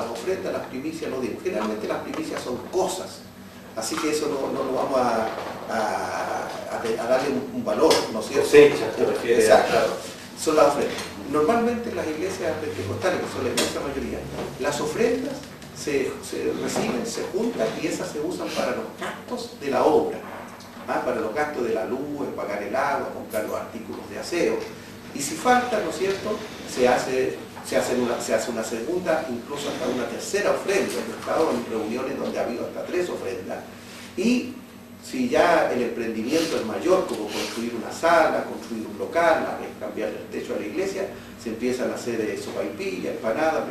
las ofrendas, las primicias, los diezmos. Generalmente las primicias son cosas, así que eso no lo vamos a darle un valor, ¿no es cierto? Cosecha, te refieres. Exacto, claro. Son las ofrendas. Normalmente en las iglesias pentecostales, que son la inmensa mayoría, las ofrendas se reciben, se juntan y esas se usan para los gastos de la obra, para los gastos de la luz, pagar el agua, comprar los artículos de aseo. Y si falta, ¿no es cierto?, se hace una segunda, incluso hasta una tercera ofrenda. Yo he estado en reuniones donde ha habido hasta 3 ofrendas. Y si ya el emprendimiento es mayor, como construir una sala, construir un local, cambiar el techo a la iglesia, se empiezan a hacer sopaipillas, empanadas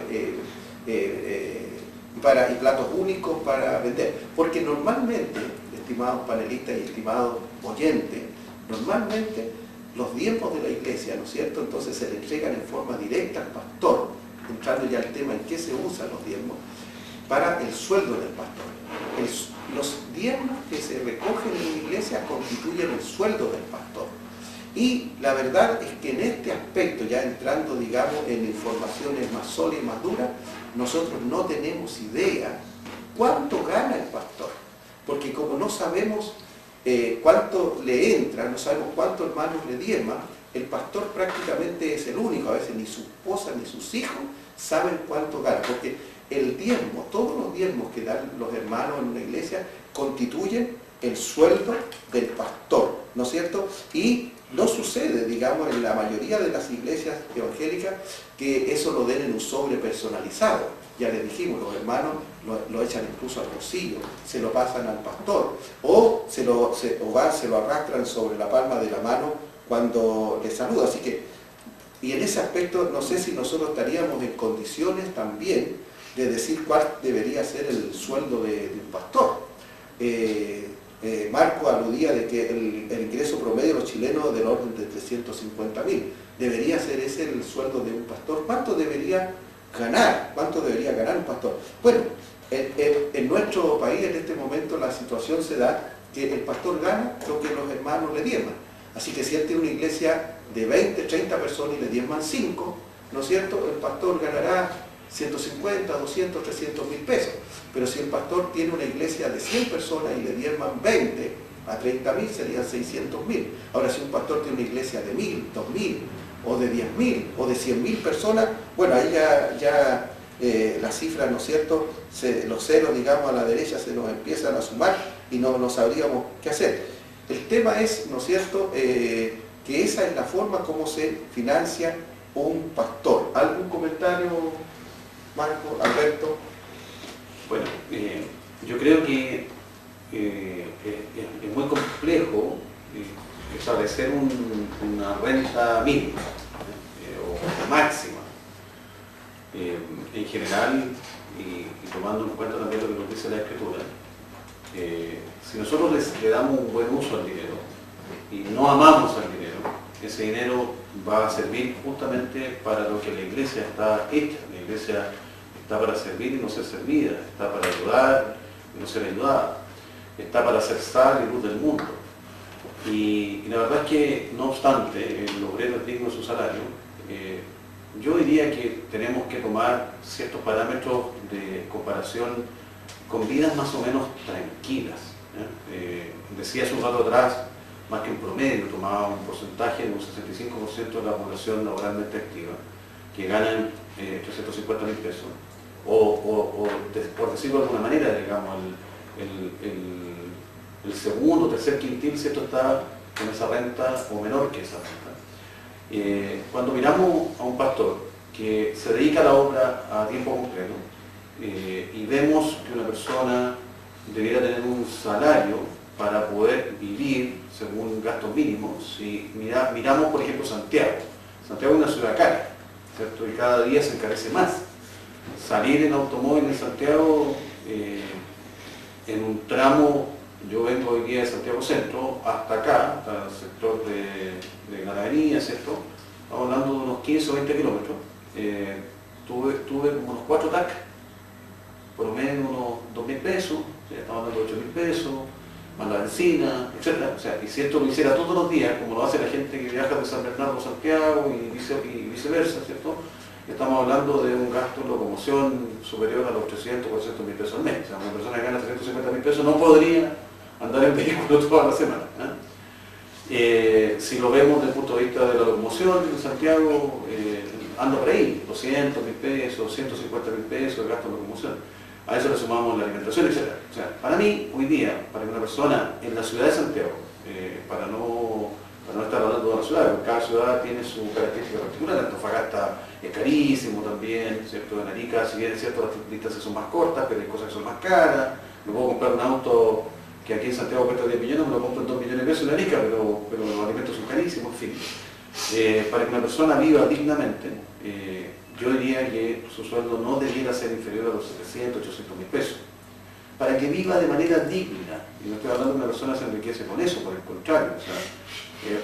y platos únicos para vender. Porque normalmente, estimados panelistas y estimados oyentes, normalmente los diezmos de la iglesia, ¿no es cierto?, entonces se le entregan en forma directa al pastor, entrando ya al tema en qué se usan los diezmos, para el sueldo del pastor. Los diezmos que se recogen en la iglesia constituyen el sueldo del pastor. Y la verdad es que en este aspecto, ya entrando, digamos, en informaciones más sólidas y más duras, nosotros no tenemos idea cuánto gana el pastor. Porque como no sabemos cuánto le entra, no sabemos cuánto hermanos le diezman, el pastor prácticamente es el único, a veces ni su esposa ni sus hijos saben cuánto gana, porque el diezmo, todos los diezmos que dan los hermanos en una iglesia constituyen el sueldo del pastor, ¿no es cierto? Y no sucede, digamos, en la mayoría de las iglesias evangélicas que eso lo den en un sobre personalizado. Ya les dijimos, los hermanos lo echan incluso al bolsillo, se lo pasan al pastor, o se lo arrastran sobre la palma de la mano cuando les saluda. Así que, y en ese aspecto, no sé si nosotros estaríamos en condiciones también de decir cuál debería ser el sueldo de un pastor. Marco aludía de que el ingreso promedio de los chilenos del orden de 350.000. ¿Debería ser ese el sueldo de un pastor? ¿Cuánto debería ganar? ¿Cuánto debería ganar un pastor? Bueno, en nuestro país en este momento la situación se da que el pastor gana lo que los hermanos le diezman. Así que si él tiene una iglesia de 20, 30 personas y le diezman 5, ¿no es cierto?, el pastor ganará 150, 200, 300.000 pesos. Pero si el pastor tiene una iglesia de 100 personas y le diezman 20 a 30.000, serían 600.000. Ahora, si un pastor tiene una iglesia de 1.000, 2.000, o de 10.000, o de 100.000 personas, bueno, ahí ya la cifra, ¿no es cierto?, los ceros, digamos, a la derecha se nos empiezan a sumar y no sabríamos qué hacer. El tema es, ¿no es cierto?, que esa es la forma como se financia un pastor. ¿Algún comentario, Marco, Alberto? Bueno, yo creo que es muy complejo establecer una renta mínima o máxima. En general, y tomando en cuenta también lo que nos dice la Escritura, si nosotros le damos un buen uso al dinero y no amamos al dinero, ese dinero va a servir justamente para lo que la iglesia está hecha. La iglesia está para servir y no ser servida, está para ayudar y no ser ayudada, está para ser sal y luz del mundo. Y la verdad es que, no obstante, el obrero es digno de su salario. Yo diría que tenemos que tomar ciertos parámetros de comparación con vidas más o menos tranquilas. Decía hace un rato atrás, más que un promedio, tomaba un porcentaje de un 65% de la población laboralmente activa, que ganan 350.000 pesos. Por decirlo de alguna manera, digamos, el segundo o tercer quintil, ¿cierto?, está con esa renta o menor que esa renta. Cuando miramos a un pastor que se dedica a la obra a tiempo completo y vemos que una persona debiera tener un salario para poder vivir según gastos mínimos, si miramos, por ejemplo, Santiago. Santiago es una ciudad cara, ¿cierto?, y cada día se encarece más. Salir en automóvil en Santiago, en un tramo, yo vengo hoy día de Santiago Centro hasta acá, hasta el sector de Ganadería, ¿cierto?, estamos hablando de unos 15 o 20 kilómetros. Tuve como unos 4 TAC, por lo menos unos 2.000 pesos, estamos hablando de 8.000 pesos, más la benzina, etc. O sea, y si esto lo hiciera todos los días, como lo hace la gente que viaja de San Bernardo a Santiago y viceversa, ¿cierto?, estamos hablando de un gasto en locomoción superior a los 300, 400 mil pesos al mes. O sea, una persona que gana 350 mil pesos no podría andar en vehículo toda la semana. Si lo vemos desde el punto de vista de la locomoción, en Santiago anda por ahí, 200 mil pesos, 150 mil pesos de gasto en locomoción. A eso le sumamos la alimentación, etc. O sea, para mí, hoy día, para que una persona en la ciudad de Santiago, para no estar hablando de la ciudad, porque cada ciudad tiene su característica particular. Antofagasta es carísimo también, ¿cierto? En Arica, si bien es cierto, las distancias son más cortas, pero hay cosas que son más caras. Me puedo comprar un auto que aquí en Santiago cuesta 10 millones, me lo compro en 2 millones de pesos en Arica, pero los alimentos son carísimos, en fin. Para que una persona viva dignamente, yo diría que su sueldo no debiera ser inferior a los 700, 800 mil pesos. Para que viva de manera digna, y no estoy hablando de una persona que se enriquece con eso, por el contrario. O sea,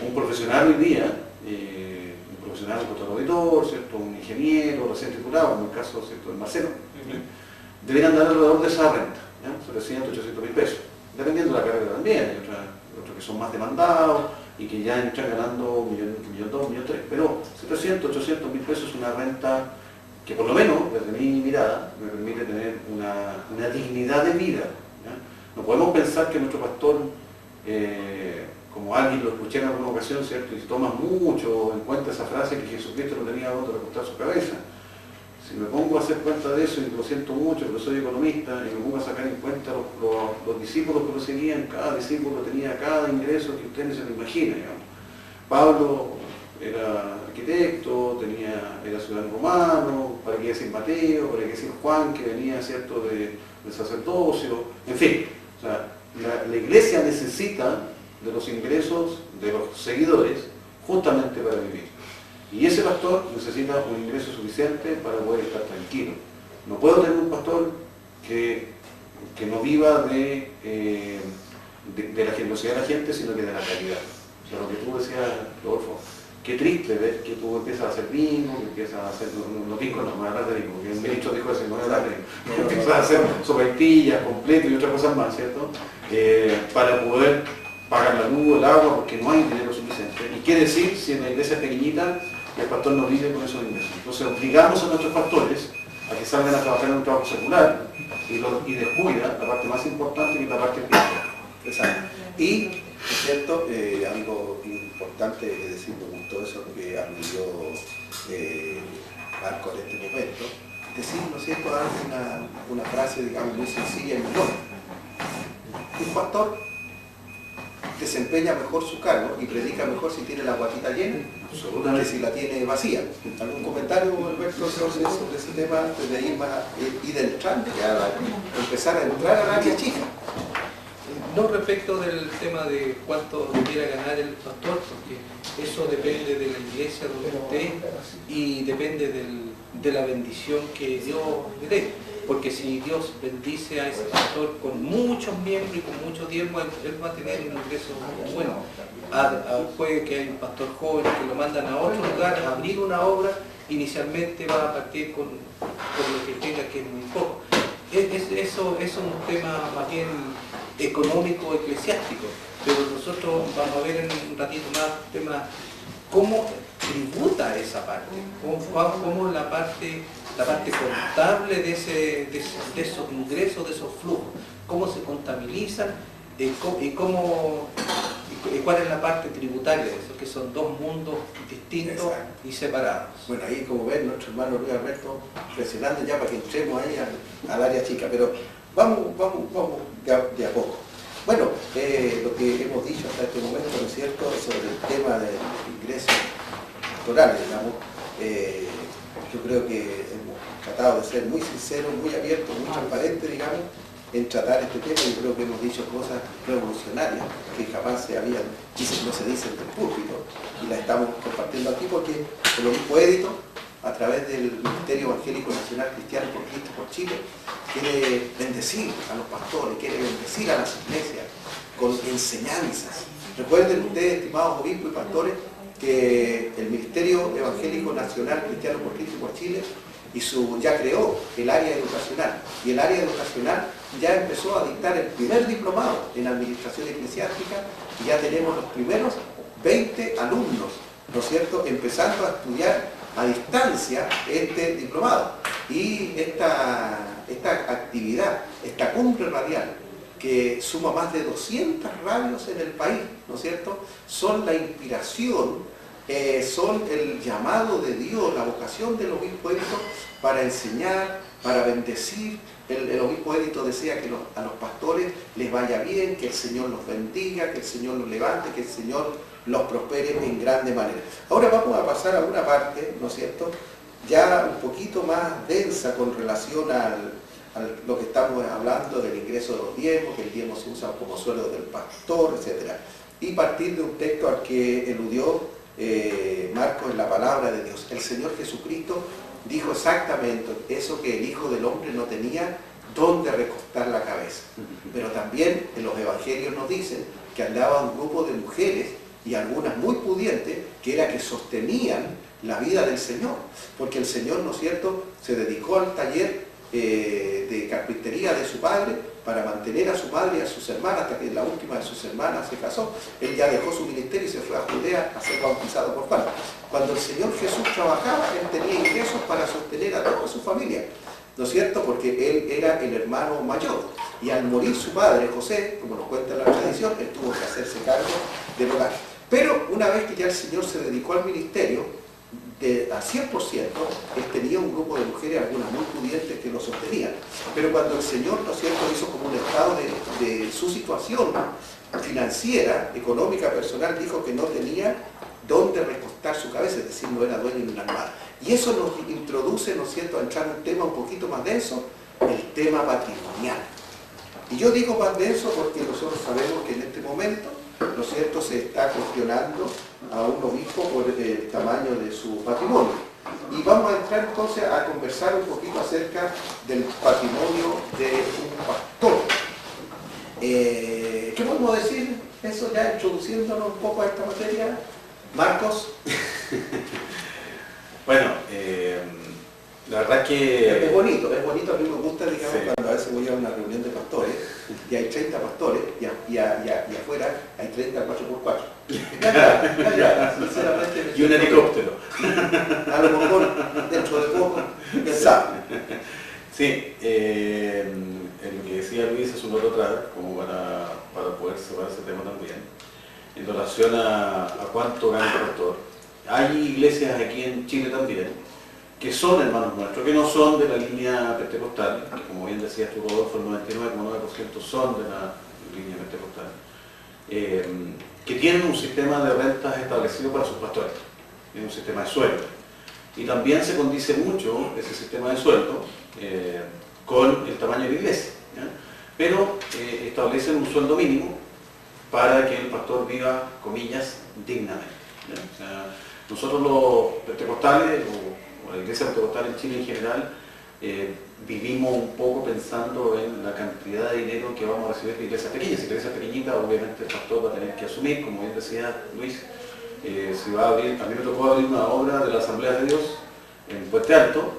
un profesional hoy día, un profesional, un contador auditor, ¿cierto? Un ingeniero recién titulado, en el caso, ¿cierto?, del Marcelo, deberían dar alrededor de esa renta, 700, 800 mil pesos, dependiendo de la carrera también. Hay otros que son más demandados y que ya entran ganando 1.200.000, 1.300.000, pero 700, 800 mil pesos es una renta que por lo menos, desde mi mirada, me permite tener una dignidad de vida. No podemos pensar que nuestro pastor, como alguien lo escuché en alguna ocasión, ¿cierto?, y toma mucho en cuenta esa frase que Jesucristo no tenía donde recostar su cabeza. Si me pongo a hacer cuenta de eso, y lo siento mucho, pero soy economista, y me pongo a sacar en cuenta los discípulos que lo seguían, cada discípulo tenía cada ingreso que ustedes se lo imaginen, digamos. Pablo era arquitecto, era ciudadano romano, para qué decir Mateo, para qué decir Juan, que venía, ¿cierto?, del sacerdocio, en fin. O sea, la iglesia necesita de los ingresos de los seguidores justamente para vivir. Y ese pastor necesita un ingreso suficiente para poder estar tranquilo. No puedo tener un pastor que no viva de la generosidad de la gente, sino que de la caridad. O sea, lo que tú decías, Rodolfo, qué triste ver que tú empiezas a hacer vino, que empiezas a hacer, no pico, no me hablar de vino, porque el ministro dijo eso, no me hablar de vino, empiezas a hacer sopaipillas, completo y otras cosas más, ¿cierto? Para poder pagar la luz, el agua, porque no hay dinero suficiente. ¿Y qué decir si en la iglesia pequeñita el pastor no vive con esos ingresos? Entonces obligamos a nuestros pastores a que salgan a trabajar en un trabajo secular y descuida la parte más importante que es la parte espiritual. Exacto. Y, es cierto, algo importante que decir, me gustó eso que aludió Marco en este momento, decir, ¿no es cierto?, dar una frase, digamos, muy sencilla y menor. Un pastor desempeña mejor su cargo y predica mejor si tiene la guatita llena que si la tiene vacía. ¿Algún comentario, Alberto, sobre ese tema antes de ir más y de entrar, empezar a entrar al área chica? No respecto del tema de cuánto quiera ganar el pastor, porque eso depende de la iglesia donde esté y depende de la bendición que Dios le dé. Porque si Dios bendice a ese pastor con muchos miembros y con mucho tiempo, él va a tener un ingreso bueno. Puede que haya un pastor joven que lo mandan a otro lugar a abrir una obra, inicialmente va a partir con lo que tenga, que es muy poco. Eso es un tema más bien económico, eclesiástico, pero nosotros vamos a ver en un ratito más tema cómo tributa esa parte, cómo la parte contable de esos ingresos, de esos flujos, cómo se contabilizan y cuál es la parte tributaria de eso, que son dos mundos distintos. Exacto. Y separados. Bueno, ahí como ven, nuestro hermano Luis Alberto presionando ya para que entremos ahí al área chica, pero vamos de a poco. Bueno, lo que hemos dicho hasta este momento, ¿no es cierto?, sobre el tema de los ingresos pastorales, digamos, yo creo que hemos tratado de ser muy sinceros, muy abiertos, muy transparentes, digamos, en tratar este tema. Yo creo que hemos dicho cosas revolucionarias que jamás no se dicen del púlpito, y las estamos compartiendo aquí porque el obispo Édito, a través del Ministerio Evangélico Nacional Cristiano por Cristo por Chile, quiere bendecir a los pastores, quiere bendecir a las iglesias con enseñanzas. Recuerden ustedes, estimados obispos y pastores, que el Ministerio Evangélico Nacional Cristiano por Cristo por Chile ya creó el área educacional, y el área educacional ya empezó a dictar el primer diplomado en administración eclesiástica, y ya tenemos los primeros 20 alumnos, ¿no es cierto?, empezando a estudiar a distancia este diplomado. Y esta actividad, esta cumbre radial, que suma más de 200 radios en el país, ¿no es cierto?, son la inspiración, son el llamado de Dios, la vocación del obispo Edito para enseñar, para bendecir. El obispo Edito desea que a los pastores les vaya bien, que el Señor los bendiga, que el Señor los levante, que el Señor los prospere en grande manera. Ahora vamos a pasar a una parte, ¿no es cierto?, ya un poquito más densa con relación a lo que estamos hablando del ingreso de los diezmos, que el diezmo se usa como sueldo del pastor, etc. Y partir de un texto al que eludió Marcos en la palabra de Dios. El Señor Jesucristo dijo exactamente eso que el Hijo del Hombre no tenía dónde recostar la cabeza. Pero también en los evangelios nos dicen que andaba un grupo de mujeres, y algunas muy pudientes, que era que sostenían la vida del Señor, porque el Señor, ¿no es cierto?, se dedicó al taller de carpintería de su padre para mantener a su madre y a sus hermanas, hasta que la última de sus hermanas se casó. Él ya dejó su ministerio y se fue a Judea a ser bautizado por Juan. Cuando el Señor Jesús trabajaba, él tenía ingresos para sostener a toda su familia, ¿no es cierto?, porque él era el hermano mayor, y al morir su padre, José, como nos cuenta la tradición, él tuvo que hacerse cargo del hogar. Pero una vez que ya el Señor se dedicó al ministerio, al 100%, él tenía un grupo de mujeres, algunas muy pudientes, que lo sostenían. Pero cuando el Señor, ¿no es cierto?, hizo como un estado de su situación financiera, económica, personal, dijo que no tenía dónde recostar su cabeza, es decir, no era dueño de una almohada. Y eso nos introduce, ¿no es cierto?, a entrar en un tema un poquito más denso, el tema patrimonial. Y yo digo más denso porque nosotros sabemos que en este momento, ¿no es cierto?, se está cuestionando a un obispo por el tamaño de su patrimonio. Y vamos a entrar entonces a conversar un poquito acerca del patrimonio de un pastor. ¿Qué podemos decir? Eso ya introduciéndonos un poco a esta materia. Marcos. Bueno, la verdad que... Es bonito, a mí me gusta, digamos, sí, cuando a veces voy a una reunión de pastores y hay 30 pastores y afuera hay 30 4x4. Sinceramente, y un helicóptero. A lo mejor dentro de poco, quién sabe. Sí, lo que decía Luis es un otro track, como para poder cerrar ese tema también, en relación a cuánto gana el pastor. Hay iglesias aquí en Chile también que son hermanos nuestros, que no son de la línea pentecostal, que como bien decías tú, Rodolfo, el 99,9% son de la línea pentecostal, que tienen un sistema de rentas establecido para sus pastores, tienen un sistema de sueldo. Y también se condice mucho ese sistema de sueldo con el tamaño de la iglesia, ¿ya? Pero establecen un sueldo mínimo para que el pastor viva, comillas, dignamente, ¿ya? O sea, nosotros los pentecostales, o la iglesia pentecostal en Chile en general, vivimos un poco pensando en la cantidad de dinero que vamos a recibir de iglesias pequeñas. Si iglesias pequeñitas, obviamente el pastor va a tener que asumir, como bien decía Luis, si va a abrir, a mí me tocó abrir una obra de la Asamblea de Dios en Puente Alto,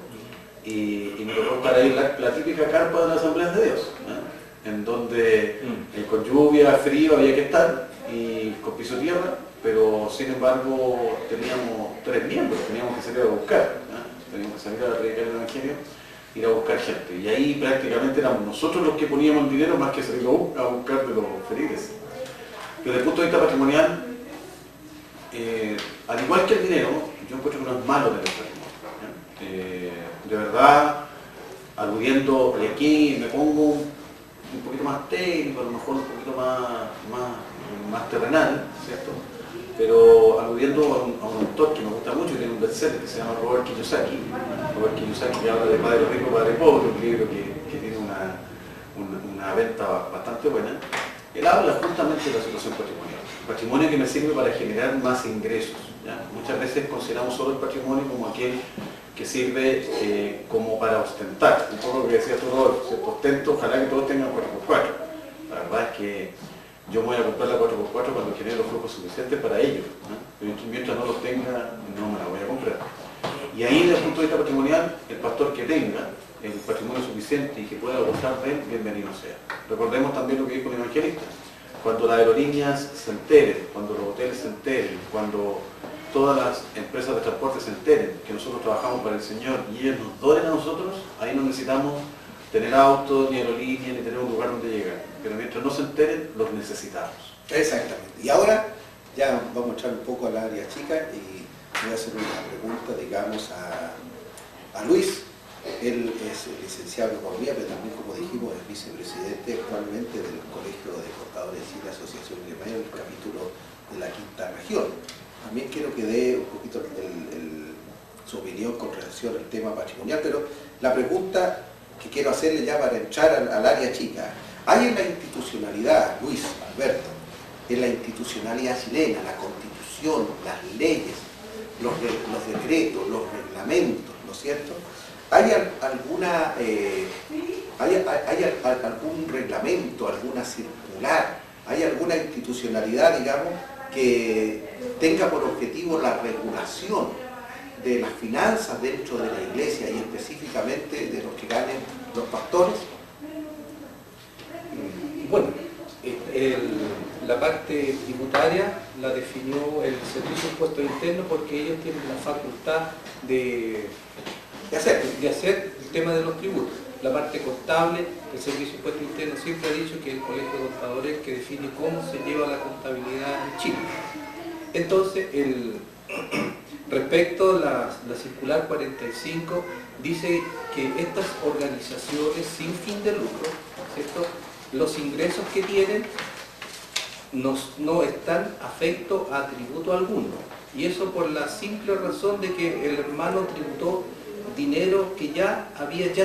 y me tocó estar ahí la típica carpa de la Asamblea de Dios, ¿no?, en donde con lluvia, frío había que estar, y con piso tierra, pero sin embargo teníamos 3 miembros, teníamos que salir a buscar, ¿no?, teníamos que salir a predicar el Evangelio, ir a buscar gente, y ahí prácticamente éramos nosotros los que poníamos el dinero más que salir a buscar de los feligreses. Desde el punto de vista patrimonial, al igual que el dinero, yo encuentro que no es malo tener patrimonio, de verdad, aludiendo, y aquí me pongo un poquito más técnico, a lo mejor un poquito más terrenal, ¿cierto?, pero aludiendo a un autor que me gusta mucho, que tiene un bestseller que se llama Robert Kiyosaki, que habla de Padre Rico, Padre Pobre, un libro que tiene una venta bastante buena. Él habla justamente de la situación patrimonial, patrimonio que me sirve para generar más ingresos, ¿ya? Muchas veces consideramos solo el patrimonio como aquel que sirve como para ostentar, un poco lo que decía tú, Rodolfo, ¿cierto? Ostento, ojalá que todos tengan 4x4. La verdad es que yo me voy a comprar la 4x4 cuando genere los flujos suficientes para ello, ¿no? Pero mientras no los tenga, no me la voy a comprar. Y ahí, desde el punto de vista patrimonial, el pastor que tenga el patrimonio suficiente y que pueda gozar de él, bienvenido sea. Recordemos también lo que dijo el evangelista: cuando las aerolíneas se enteren, cuando los hoteles se enteren, cuando todas las empresas de transporte se enteren que nosotros trabajamos para el Señor y ellos nos donen a nosotros, ahí no necesitamos tener auto, ni aerolínea, ni tener un lugar donde llegar. Pero mientras no se enteren, los necesitamos. Exactamente. Y ahora ya vamos a echar un poco al área chica y voy a hacer una pregunta, digamos, a Luis. Él es licenciado en Economía, pero también, como dijimos, es vicepresidente actualmente del Colegio de Contadores de Chile, Asociación Gremial, el capítulo de la Quinta Región. También quiero que dé un poquito su opinión con relación al tema patrimonial, pero la pregunta que quiero hacerle ya para entrar al área chica. Hay en la institucionalidad, Luis, Alberto, en la institucionalidad chilena, la Constitución, las leyes, los decretos, los reglamentos, ¿no es cierto? ¿Hay algún reglamento, alguna circular, hay alguna institucionalidad, digamos, que tenga por objetivo la regulación de las finanzas dentro de la iglesia y específicamente de los que ganen los pastores? Bueno, la parte tributaria la definió el Servicio de Impuestos Internos porque ellos tienen la facultad de hacer el tema de los tributos. La parte contable, el Servicio de Impuestos Internos siempre ha dicho que el Colegio de Contadores que define cómo se lleva la contabilidad en Chile. Entonces, respecto a la circular 45, dice que estas organizaciones sin fin de lucro, ¿cierto?, los ingresos que tienen no están afectos a tributo alguno. Y eso por la simple razón de que el hermano tributó dinero que ya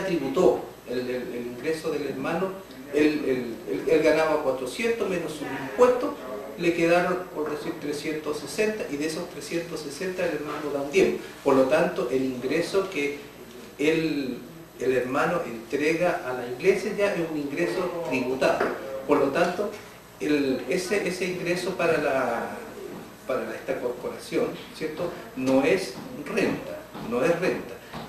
tributó. El ingreso del hermano, él ganaba 400 menos sus impuestos, le quedaron, por decir, 360, y de esos 360 el hermano da un 10. Por lo tanto, el ingreso que el hermano entrega a la iglesia ya es un ingreso tributado. Por lo tanto, ese ingreso para esta corporación, ¿cierto?, no es renta.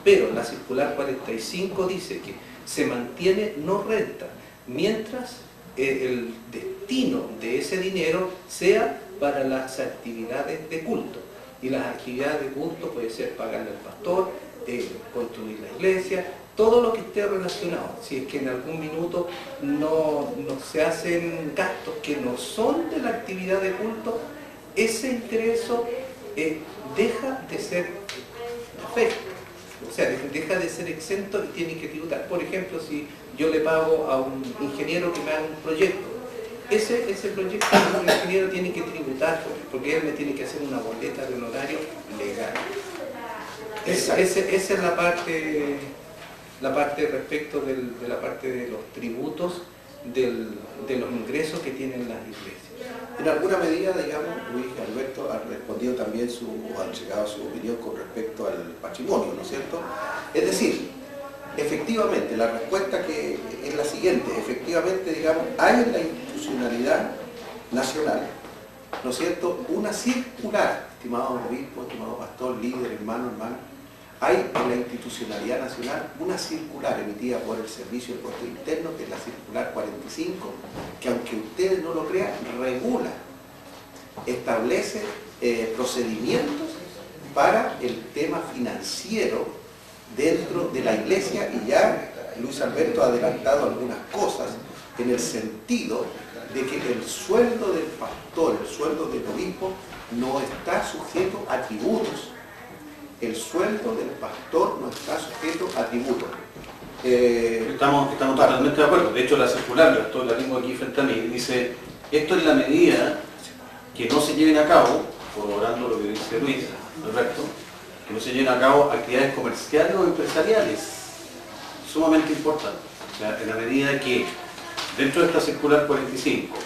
Pero la circular 45 dice que se mantiene no renta mientras el destino de ese dinero sea para las actividades de culto. Y las actividades de culto puede ser pagarle al pastor, construir la iglesia, todo lo que esté relacionado. Si es que en algún minuto no se hacen gastos que no son de la actividad de culto, ese ingreso deja de ser efecto. O sea, deja de ser exento y tiene que tributar. Por ejemplo, si yo le pago a un ingeniero que me haga un proyecto, ese proyecto el ingeniero tiene que tributar porque él me tiene que hacer una boleta de honorario legal. Esa es la parte respecto de la parte de los tributos, de los ingresos que tienen las iglesias. En alguna medida, digamos, Luis Alberto ha respondido también o ha entregado su opinión con respecto al patrimonio, ¿no es cierto? Es decir, efectivamente, la respuesta que es la siguiente: efectivamente, digamos, hay en la institucionalidad nacional, ¿no es cierto?, una circular, estimado obispo, estimado pastor, líder, hermano, hay en la institucionalidad nacional una circular emitida por el Servicio de Impuestos Internos, que es la circular 45, que aunque ustedes no lo crean, regula, establece procedimientos para el tema financiero dentro de la iglesia, y ya Luis Alberto ha adelantado algunas cosas en el sentido de que el sueldo del pastor, el sueldo del obispo, no está sujeto a tributos. El sueldo del pastor no está sujeto a tributos. Estamos totalmente de acuerdo. De hecho, la circular, la tengo aquí frente a mí, dice: esto es la medida que no se lleven a cabo, corroborando lo que dice Luis, Alberto, que no se lleven a cabo actividades comerciales o empresariales. Sumamente importante. O sea, en la medida que dentro de esta circular 45,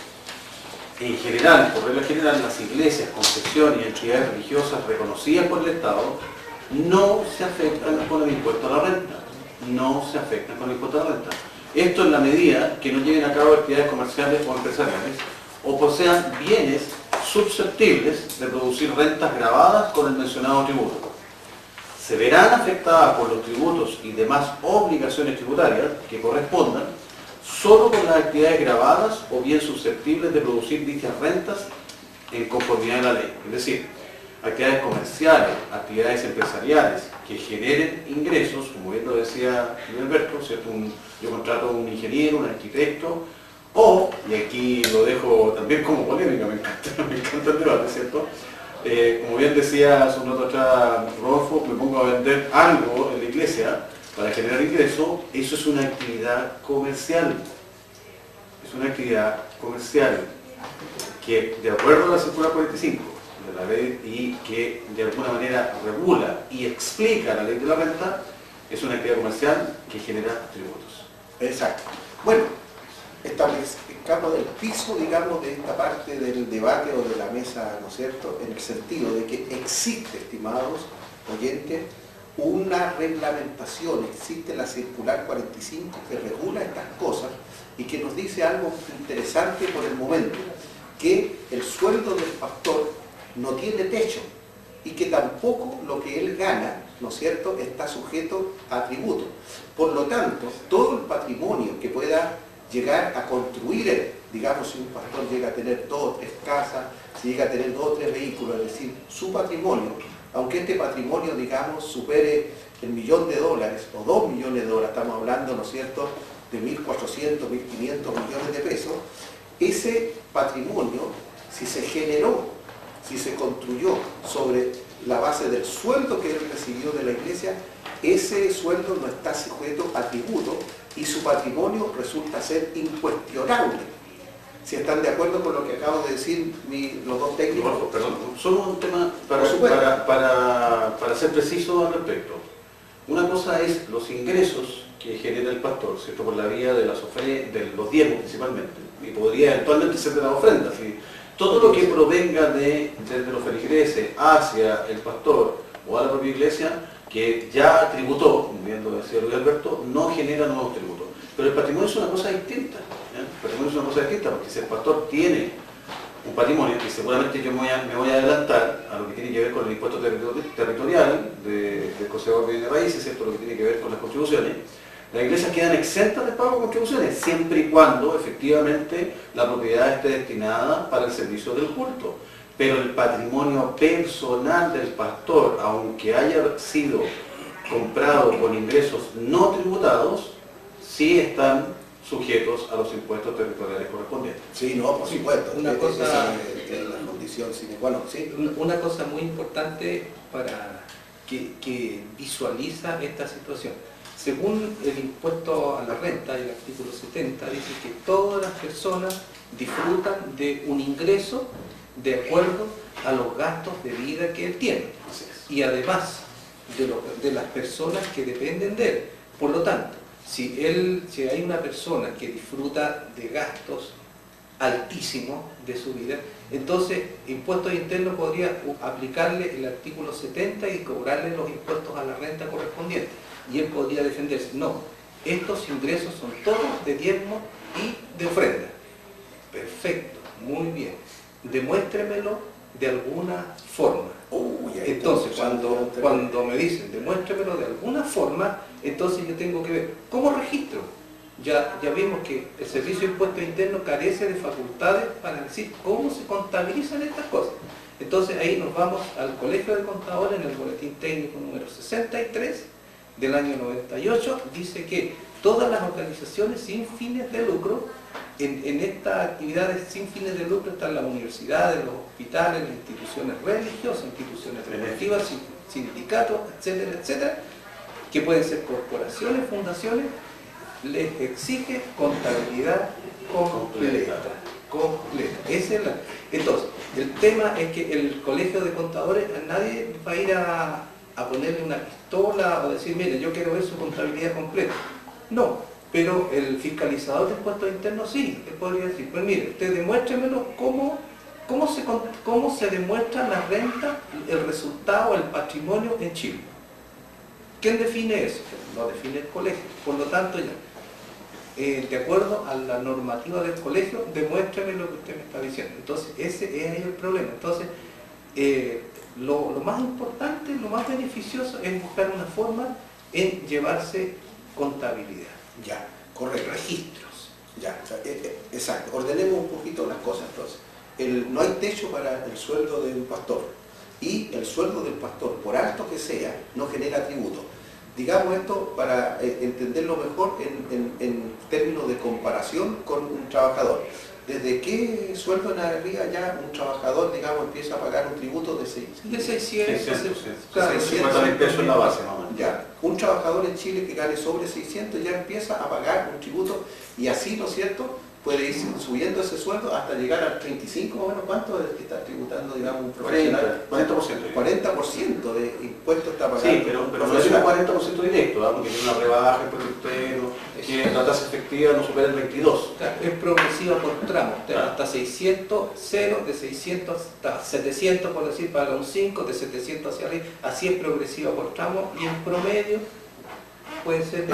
en general, por regla general, las iglesias, confesiones y entidades religiosas reconocidas por el Estado no se afectan con el impuesto a la renta. No se afectan con el impuesto a la renta. Esto en la medida que no lleven a cabo actividades comerciales o empresariales o posean bienes susceptibles de producir rentas gravadas con el mencionado tributo. Se verán afectadas por los tributos y demás obligaciones tributarias que correspondan solo con las actividades gravadas o bien susceptibles de producir dichas rentas en conformidad a la ley. Es decir, actividades comerciales, actividades empresariales que generen ingresos, como bien lo decía Luis Alberto, ¿cierto? Yo contrato a un ingeniero, un arquitecto, o, y aquí lo dejo también como polémica, me encanta el debate, ¿cierto? Como bien decía hace un rato atrás Rodolfo, me pongo a vender algo en la iglesia para generar ingreso, eso es una actividad comercial. Es una actividad comercial que, de acuerdo a la circular 45 de la ley y que de alguna manera regula y explica la ley de la renta, es una actividad comercial que genera tributos. Exacto. Bueno, escapa del piso, digamos, de esta parte del debate o de la mesa, ¿no es cierto?, en el sentido de que existe, estimados oyentes, una reglamentación, existe la circular 45 que regula estas cosas y que nos dice algo interesante por el momento, que el sueldo del pastor no tiene techo y que tampoco lo que él gana, ¿no es cierto?, está sujeto a tributo. Por lo tanto, todo el patrimonio que pueda llegar a construir él, digamos, si un pastor llega a tener 2 o 3 casas, si llega a tener 2 o 3 vehículos, es decir, su patrimonio, aunque este patrimonio, digamos, supere el $1.000.000 o $2 millones, estamos hablando, ¿no es cierto?, de 1.400, 1.500 millones de pesos, ese patrimonio, si se generó, si se construyó sobre la base del sueldo que él recibió de la iglesia, ese sueldo no está sujeto a tributo y su patrimonio resulta ser incuestionable. Si están de acuerdo con lo que acabo de decir los dos técnicos. Perdón, solo un tema para ser preciso al respecto. Una cosa es los ingresos que genera el pastor, ¿cierto?, por la vía de de los diezmos principalmente, y podría eventualmente ser de la ofrenda. ¿Sí? Todo lo que provenga desde los feligreses hacia el pastor o a la propia iglesia, que ya tributó, como bien lo decía Luis Alberto, no genera nuevos tributos. Pero el patrimonio es una cosa distinta. El patrimonio es una cosa distinta, porque si el pastor tiene un patrimonio, que seguramente yo me voy a adelantar a lo que tiene que ver con el impuesto territorial del Consejo de Bienes Raíces, ¿cierto?, lo que tiene que ver con las contribuciones, las iglesias quedan exentas de pago de contribuciones, siempre y cuando efectivamente la propiedad esté destinada para el servicio del culto. Pero el patrimonio personal del pastor, aunque haya sido comprado con ingresos no tributados, sí están sujetos a los impuestos territoriales correspondientes. Sí, no, por supuesto. Una cosa, es la condición sine qua non, ¿sí? Una cosa muy importante para que visualiza esta situación. Según el impuesto a la renta, el artículo 70, dice que todas las personas disfrutan de un ingreso de acuerdo a los gastos de vida que él tiene. Y además de las personas que dependen de él. Por lo tanto, si hay una persona que disfruta de gastos altísimos de su vida, entonces Impuestos Internos podría aplicarle el artículo 70 y cobrarle los impuestos a la renta correspondientes. Y él podría defenderse, no, estos ingresos son todos de diezmo y de ofrenda. Perfecto, muy bien. Demuéstremelo de alguna forma. Entonces, cuando me dicen demuéstremelo de alguna forma, entonces yo tengo que ver, ¿cómo registro? Ya vimos que el Servicio de Impuestos Internos carece de facultades para decir cómo se contabilizan estas cosas. Entonces ahí nos vamos al Colegio de Contadores en el Boletín Técnico número 63 del año 98, dice que todas las organizaciones sin fines de lucro, en estas actividades sin fines de lucro están las universidades, los hospitales, las instituciones religiosas, instituciones deportivas, sindicatos, etcétera, etcétera, que pueden ser corporaciones, fundaciones, les exige contabilidad completa. Entonces, el tema es que el Colegio de Contadores, nadie va a ir a ponerle una pistola o decir, mire, yo quiero ver su contabilidad completa. No, pero el fiscalizador de impuestos internos sí, él podría decir, pues mire, usted demuéstremelo cómo se demuestra la renta, el resultado, el patrimonio en Chile. ¿Quién define eso? Lo define el colegio. Por lo tanto, ya, de acuerdo a la normativa del colegio, demuéstrame lo que usted me está diciendo. Entonces, ese es ahí el problema. Entonces, lo más importante, lo más beneficioso es buscar una forma en llevarse contabilidad. Ya, correcto. Registros. Ya, exacto. Ordenemos un poquito las cosas entonces. No hay techo para el sueldo de un pastor. y el sueldo del pastor, por alto que sea, no genera tributo. Digamos esto para entenderlo mejor en términos de comparación con un trabajador. ¿Desde qué sueldo en arriba ya un trabajador, digamos, empieza a pagar un tributo de 600? De 600, 50.000 pesos en la base, mamá. Ya, un trabajador en Chile que gane sobre 600 ya empieza a pagar un tributo y así, ¿no es cierto?, puede ir subiendo ese sueldo hasta llegar al 35 o menos. ¿Cuánto es que está tributando, digamos, un profesional? 40%. 40% de impuestos está pagando. Sí, pero no es un 40% directo, ¿verdad? Porque tiene una rebaja en producto, que la tasa efectiva no supera el 22%. Claro, es progresiva por tramo. Hasta 600, 0, de 600 hasta 700, por decir, paga un 5, de 700 hacia arriba. Así es progresiva por tramo y en promedio puede ser.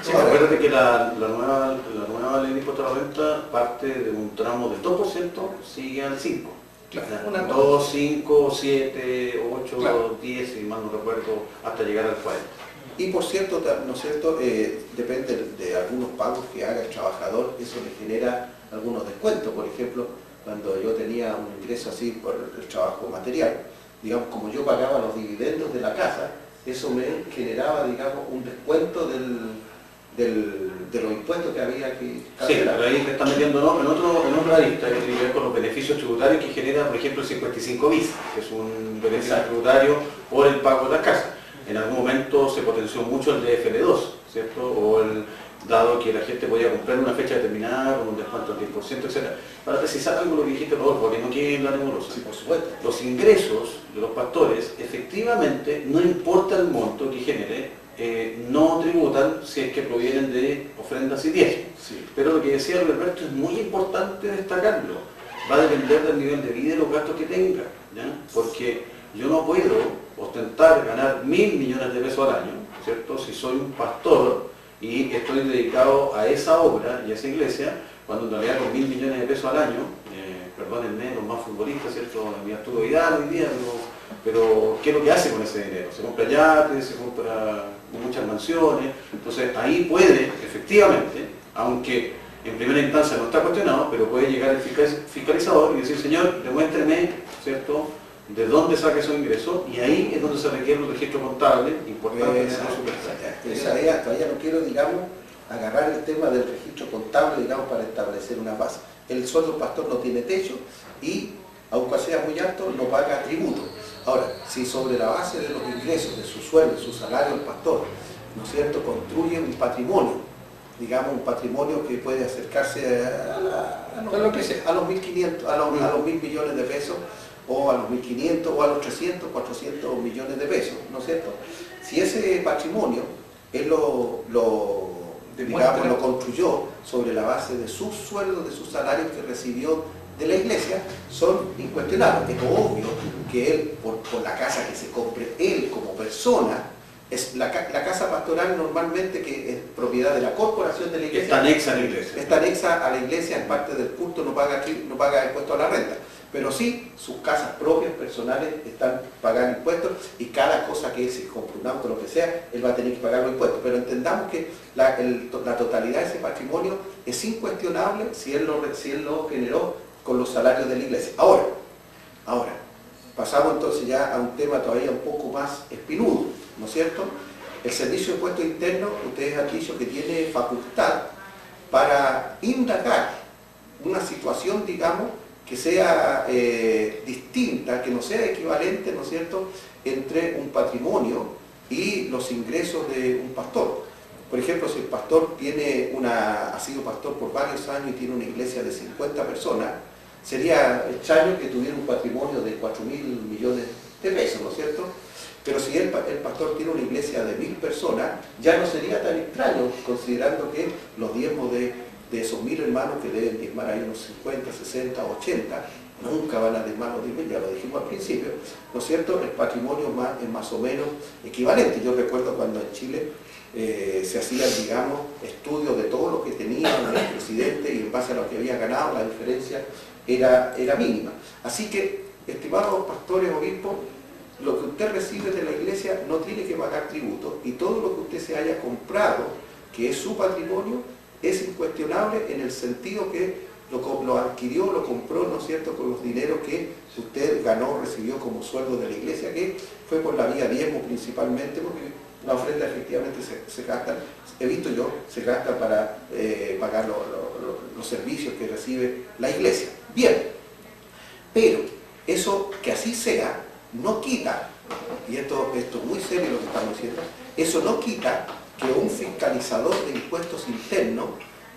Sí, acuérdate que la nueva ley de impuesto a la renta parte de un tramo del 2%, sigue al 5%. Claro, 2, 5, 7, 8, claro, 10, si mal no recuerdo, hasta llegar al 40%. Y por cierto, ¿no es cierto? Depende de algunos pagos que haga el trabajador, eso le genera algunos descuentos. Por ejemplo, cuando yo tenía un ingreso así por el trabajo material, digamos, como yo pagaba los dividendos de la casa, eso me generaba, digamos, un descuento de los impuestos que había que cancelar. Sí, pero ahí te están metiendo en otra lista que tiene que ver con los beneficios tributarios que genera, por ejemplo, el 55 bis, que es un beneficio tributario por el pago de la casa. En algún momento se potenció mucho el DFL2, ¿cierto? O dado que la gente podía comprar en una fecha determinada, con un descuento del 10%, etc. Para precisar algo lo que dijiste, Rodolfo, porque no quieren la nebulosa. Sí, por supuesto. Los ingresos de los pastores, efectivamente, no importa el monto que genere, no tributan si es que provienen de ofrendas y diezmos. Sí. Pero lo que decía Alberto es muy importante destacarlo. Va a depender del nivel de vida y los gastos que tenga, ¿ya? Porque yo no puedo ostentar ganar 1.000 millones de pesos al año, ¿cierto? Si soy un pastor y estoy dedicado a esa obra y a esa iglesia, cuando en realidad con 1.000 millones de pesos al año, perdónenme, los más futbolistas, ¿cierto? Mi Arturo Vidal hoy día, pero ¿qué es lo que hace con ese dinero? Se compra yates, se compra muchas mansiones, entonces ahí puede, efectivamente, aunque en primera instancia no está cuestionado, pero puede llegar el fiscalizador y decir, señor, demuéstreme, ¿cierto?, de dónde saca esos ingresos, y ahí es donde se requiere un registro contable importante. Todavía no quiero, digamos, agarrar el tema del registro contable, digamos, para establecer una base. El sueldo del pastor no tiene techo y, aunque sea muy alto, no paga tributo. Ahora, si sobre la base de los ingresos, de su sueldo, de su salario el pastor, ¿no es cierto?, construye un patrimonio, digamos, un patrimonio que puede acercarse a los 1.500, a los 1.000 millones de pesos, o a los 1.500, o a los 300, 400 millones de pesos, ¿no es cierto? Si ese patrimonio él lo construyó sobre la base de sus sueldos, de sus salarios que recibió de la iglesia, son incuestionables. Es obvio que él, por la casa que se compre, él como persona, es la casa pastoral normalmente, que es propiedad de la corporación de la iglesia. Está anexa a la iglesia. Está anexa a la iglesia, en parte del culto, no paga impuesto a la renta. Pero sí, sus casas propias, personales, están pagando impuestos, y cada cosa que él se compre, un auto, lo que sea, él va a tener que pagar los impuestos. Pero entendamos que la totalidad de ese patrimonio es incuestionable si él lo generó con los salarios de la iglesia. Ahora, pasamos entonces ya a un tema todavía un poco más espinudo, ¿no es cierto? El Servicio de Impuestos Internos, ustedes han dicho que tiene facultad para indagar una situación, digamos, que sea distinta, que no sea equivalente, ¿no es cierto?, entre un patrimonio y los ingresos de un pastor. Por ejemplo, si el pastor ha sido pastor por varios años y tiene una iglesia de 50 personas, sería extraño que tuviera un patrimonio de 4.000 millones de pesos, ¿no es cierto? Pero si el pastor tiene una iglesia de 1.000 personas, ya no sería tan extraño, considerando que los diezmos de esos 1.000 hermanos que deben diezmar ahí unos 50, 60, 80, nunca van a diezmar los 10.000, ya lo dijimos al principio, ¿no es cierto? El patrimonio es más o menos equivalente. Yo recuerdo cuando en Chile se hacían, digamos, estudios de todo lo que tenía el presidente, y en base a lo que había ganado, la diferencia era mínima. Así que, estimados pastores, obispos, lo que usted recibe de la iglesia no tiene que pagar tributo, y todo lo que usted se haya comprado, que es su patrimonio, es incuestionable en el sentido que lo adquirió, lo compró, ¿no es cierto?, con los dineros que usted ganó, recibió como sueldo de la iglesia, que fue por la vía diezmo principalmente, porque la ofrenda efectivamente se gasta, he visto yo, se gasta para pagar los servicios que recibe la iglesia. Bien, pero eso que así sea, no quita, y esto es muy serio lo que estamos diciendo, eso no quita que un fiscalizador de impuestos internos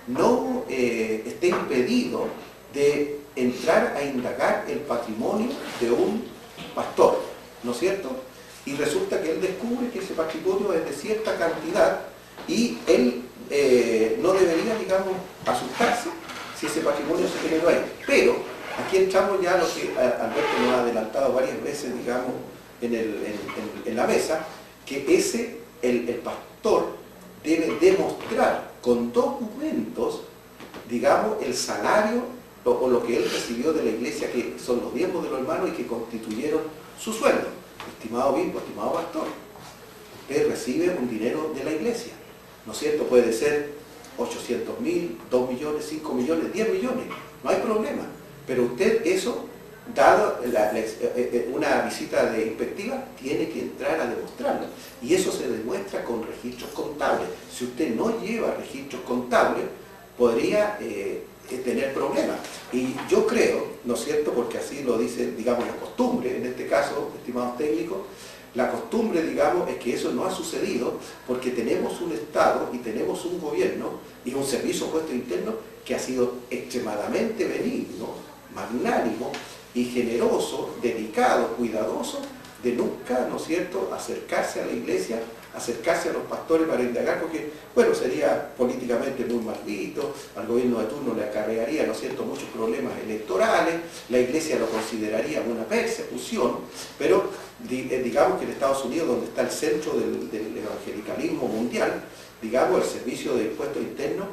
no esté impedido de entrar a indagar el patrimonio de un pastor, ¿no es cierto? Y resulta que él descubre que ese patrimonio es de cierta cantidad y él no debería, digamos, asustarse si ese patrimonio se generó ahí. Pero aquí entramos ya a lo que Alberto nos ha adelantado varias veces, digamos, en la mesa, que el pastor debe demostrar con documentos, digamos, el salario o lo que él recibió de la iglesia, que son los diezmos de los hermanos y que constituyeron su sueldo. Estimado obispo, estimado pastor, usted recibe un dinero de la iglesia, ¿no es cierto? Puede ser 800.000, 2 millones, 5 millones, 10 millones, no hay problema. Pero usted eso, dado una visita de inspectiva, tiene que entrar a demostrarlo. Y eso se demuestra con registros contables. Si usted no lleva registros contables, podría tener problemas. Y yo creo, ¿no es cierto?, porque así lo dice, digamos, la costumbre, en este caso, estimados técnicos, la costumbre, digamos, es que eso no ha sucedido porque tenemos un Estado y tenemos un gobierno y un servicio de impuestos internos que ha sido extremadamente benigno, magnánimo y generoso, delicado, cuidadoso, de nunca, ¿no es cierto?, acercarse a la iglesia, acercarse a los pastores para indagar, porque, bueno, sería políticamente muy mal visto, al gobierno de turno le acarrearía, ¿no es cierto?, muchos problemas electorales, la iglesia lo consideraría una persecución, pero digamos que en Estados Unidos, donde está el centro del evangelicalismo mundial, digamos, el servicio de impuestos internos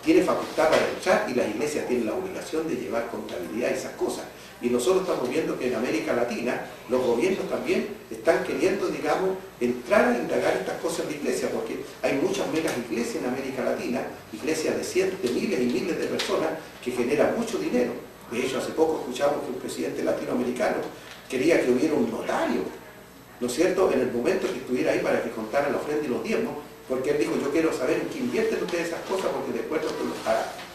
tiene facultad para entrar y las iglesias tienen la obligación de llevar contabilidad y esas cosas. Y nosotros estamos viendo que en América Latina los gobiernos también están queriendo, digamos, entrar a indagar estas cosas en la iglesia, porque hay muchas megas iglesias en América Latina, iglesias de cientos, de miles y miles de personas que generan mucho dinero. De hecho, hace poco escuchamos que un presidente latinoamericano quería que hubiera un notario, ¿no es cierto?, en el momento que estuviera ahí para que contara la ofrenda y los diezmos, porque él dijo, yo quiero saber en qué invierten ustedes esas cosas, porque de acuerdo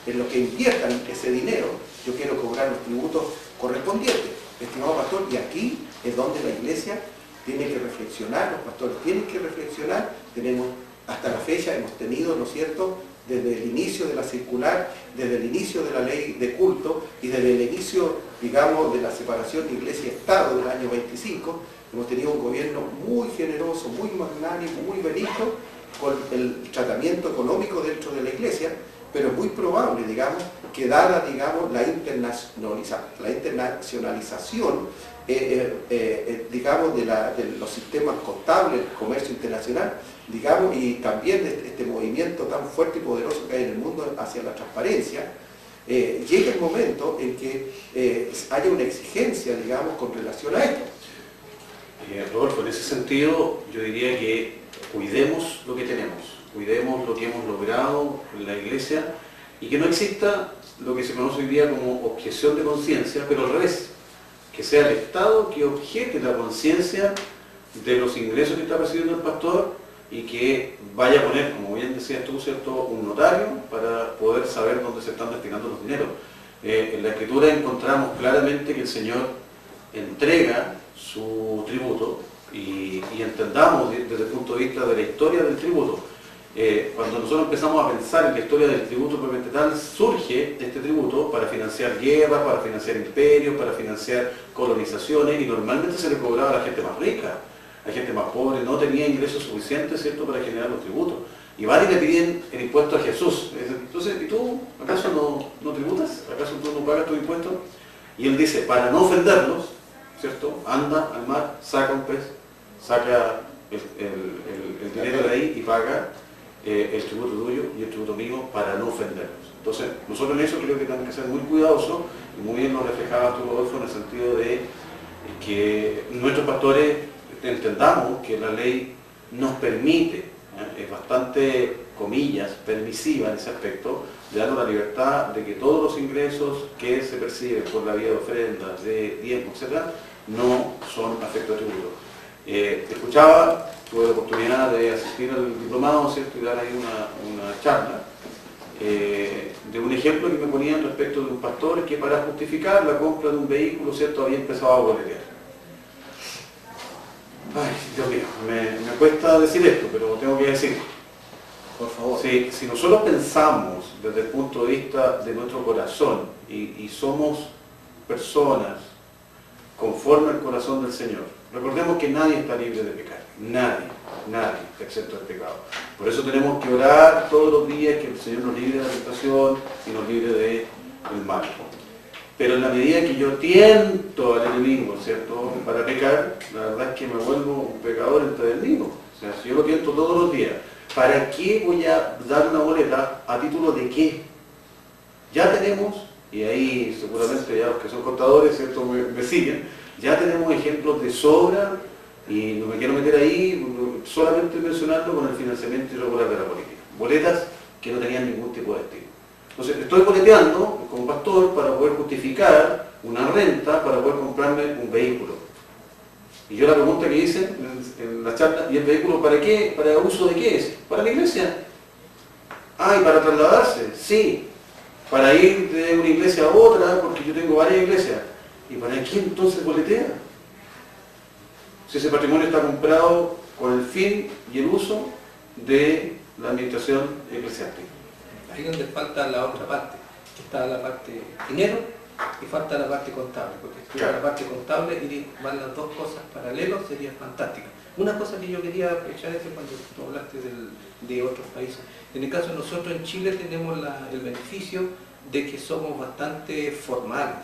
en lo que inviertan ese dinero, yo quiero cobrar los tributos correspondientes. Estimado pastor, y aquí es donde la iglesia tiene que reflexionar, los pastores tienen que reflexionar. Tenemos, hasta la fecha hemos tenido, ¿no es cierto?, desde el inicio de la circular, desde el inicio de la ley de culto y desde el inicio, digamos, de la separación de iglesia y Estado del año 25, hemos tenido un gobierno muy generoso, muy magnánimo, muy benigno con el tratamiento económico dentro de la iglesia, pero es muy probable, digamos, que dada, digamos, la internacionalización, digamos, de los sistemas contables, el comercio internacional, digamos, y también de este movimiento tan fuerte y poderoso que hay en el mundo hacia la transparencia, llega el momento en que haya una exigencia, digamos, con relación a esto. Rodolfo, en ese sentido, yo diría que cuidemos lo que tenemos, cuidemos lo que hemos logrado en la iglesia y que no exista lo que se conoce hoy día como objeción de conciencia, pero al revés, que sea el Estado que objete la conciencia de los ingresos que está recibiendo el pastor y que vaya a poner, como bien decías tú, ¿cierto?, un notario para poder saber dónde se están destinando los dineros. En la Escritura encontramos claramente que el Señor entrega su tributo y entendamos desde el punto de vista de la historia del tributo. Cuando nosotros empezamos a pensar en la historia del tributo propiamente tal, surge este tributo para financiar guerras, para financiar imperios, para financiar colonizaciones, y normalmente se le cobraba a la gente más rica. La gente más pobre no tenía ingresos suficientes, ¿cierto?, para generar los tributos. Y van y le piden el impuesto a Jesús. Entonces, ¿y tú acaso no tributas? ¿Acaso tú no pagas tus impuestos? Y él dice, para no ofenderlos, ¿cierto?, anda al mar, saca un pez, saca el dinero de ahí y paga el tributo tuyo y el tributo mío para no ofenderlos. Entonces, nosotros en eso creo que tenemos que ser muy cuidadosos, y muy bien lo reflejaba tú, Rodolfo, en el sentido de que nuestros pastores entendamos que la ley nos permite es bastante, comillas, permisiva en ese aspecto, dando la libertad de que todos los ingresos que se perciben por la vía de ofrendas, de diezmo, etc., no son afecto a tributo. Escuchaba, tuve la oportunidad de asistir al diplomado, ¿cierto?, y dar ahí una charla de un ejemplo que me ponían respecto de un pastor que para justificar la compra de un vehículo, ¿cierto?, había empezado a boletear. Ay, Dios mío, me cuesta decir esto, pero tengo que decirlo. Por favor. Si nosotros pensamos desde el punto de vista de nuestro corazón y somos personas conforme al corazón del Señor, recordemos que nadie está libre de pecar, nadie está exento del pecado. Por eso tenemos que orar todos los días que el Señor nos libre de la tentación y nos libre del mal. Pero en la medida que yo tiento al enemigo, ¿cierto?, para pecar, la verdad es que me vuelvo un pecador empedernido. O sea, si yo lo tiento todos los días, ¿para qué voy a dar una boleta? ¿A título de qué? Ya tenemos, y ahí seguramente ya los que son contadores, ¿cierto?, me siguen, ya tenemos ejemplos de sobra, y no me quiero meter ahí, solamente mencionando con el financiamiento irregular de la política. Boletas que no tenían ningún tipo de destino. Entonces, estoy boleteando como pastor para poder justificar una renta, para poder comprarme un vehículo. Y yo la pregunta que hice en la charla, ¿y el vehículo para qué? ¿Para uso de qué es? Para la iglesia. Ah, ¿y para trasladarse? Sí. Para ir de una iglesia a otra, porque yo tengo varias iglesias. ¿Y para qué entonces boletea? Si ese patrimonio está comprado con el fin y el uso de la administración eclesiástica. Ahí es donde falta la otra parte, está la parte dinero y falta la parte contable, porque si claro, la parte contable y van las dos cosas paralelos sería fantástica. Una cosa que yo quería aprovechar es que cuando tú hablaste de otros países, en el caso de nosotros en Chile tenemos el beneficio de que somos bastante formales,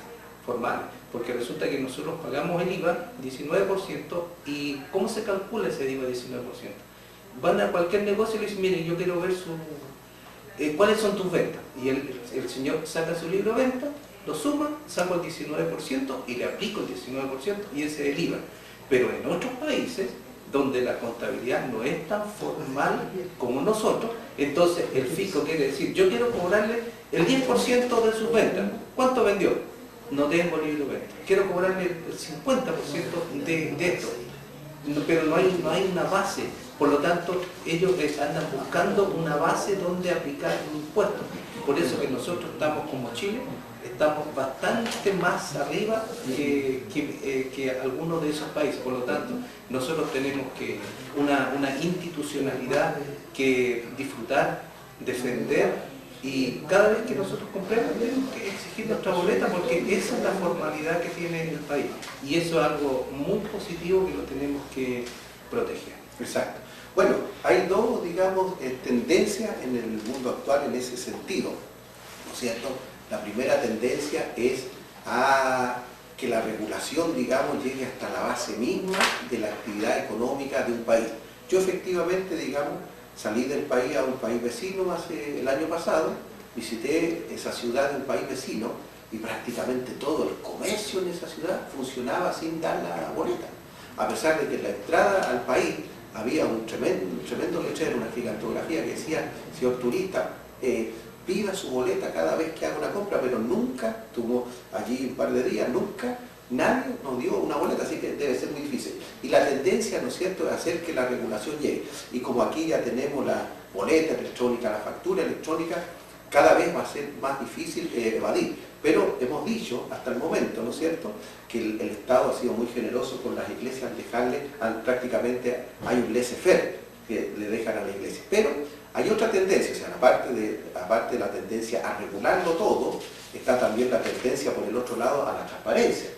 porque resulta que nosotros pagamos el IVA 19% y ¿cómo se calcula ese IVA 19%? Van a cualquier negocio y le dicen, mire, yo quiero ver ¿cuáles son tus ventas? Y el señor saca su libro de venta, lo suma, saco el 19% y le aplico el 19% y ese es el IVA. Pero en otros países, donde la contabilidad no es tan formal como nosotros, entonces el fisco quiere decir, yo quiero cobrarle el 10% de sus ventas. ¿Cuánto vendió? No tengo libro de venta. Quiero cobrarle el 50% de esto. Pero no hay una base. Por lo tanto, ellos andan buscando una base donde aplicar un impuesto. Por eso que nosotros estamos como Chile, estamos bastante más arriba que algunos de esos países. Por lo tanto, nosotros tenemos que una institucionalidad que disfrutar, defender, y cada vez que nosotros compremos tenemos que exigir nuestra boleta porque esa es la formalidad que tiene el país. Y eso es algo muy positivo que lo tenemos que proteger. Exacto. Bueno, hay dos, digamos, tendencias en el mundo actual en ese sentido, ¿no es cierto? La primera tendencia es a que la regulación, digamos, llegue hasta la base misma de la actividad económica de un país. Yo efectivamente, digamos, salí del país a un país vecino el año pasado, visité esa ciudad de un país vecino y prácticamente todo el comercio en esa ciudad funcionaba sin dar la boleta. A pesar de que en la entrada al país había un tremendo letrero, una gigantografía que decía, señor turista, pida su boleta cada vez que haga una compra, pero nunca, tuvo allí un par de días, nunca nadie nos dio una boleta, así que debe ser muy difícil. Y la tendencia, ¿no es cierto?, es hacer que la regulación llegue. Y como aquí ya tenemos la boleta electrónica, la factura electrónica, cada vez va a ser más difícil evadir. Pero hemos dicho hasta el momento, ¿no es cierto?, que el Estado ha sido muy generoso con las iglesias al dejarle, prácticamente hay un laissez-faire que le dejan a la iglesia. Pero hay otra tendencia, o sea, aparte de la tendencia a regularlo todo, está también la tendencia por el otro lado a la transparencia.